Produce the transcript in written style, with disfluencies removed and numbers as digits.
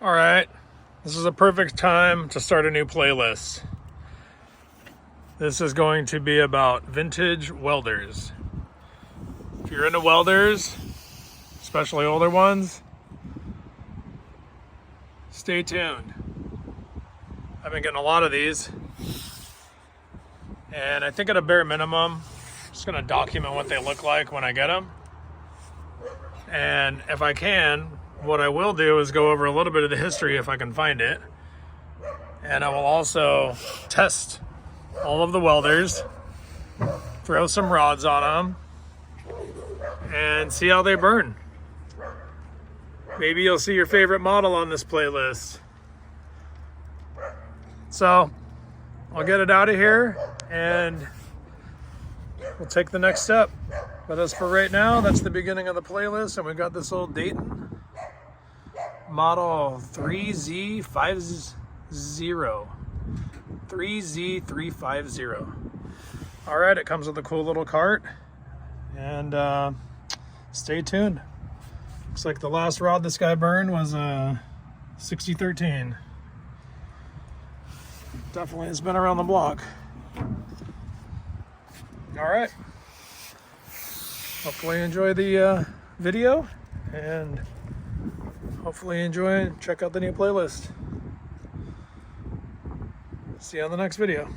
All right, this is a perfect time to start a new playlist. This is going to be about vintage welders. If you're into welders, especially older ones, stay tuned. I've been getting a lot of these, and I think at a bare minimum, I'm just gonna document what they look like when I get them. And if I can, what I will do is go over a little bit of the history if I can find it. And I will also test all of the welders, throw some rods on them, and see how they burn. Maybe you'll see your favorite model on this playlist. So I'll get it out of here and we'll take the next step. But as for right now, that's the beginning of the playlist, and we got this old Dayton model 3Z50. 3Z350. All right, it comes with a cool little cart, and stay tuned. Looks like the last rod this guy burned was a 6013. Definitely has been around the block. All right. Hopefully you enjoy the video, and hopefully you enjoy and check out the new playlist. See you on the next video.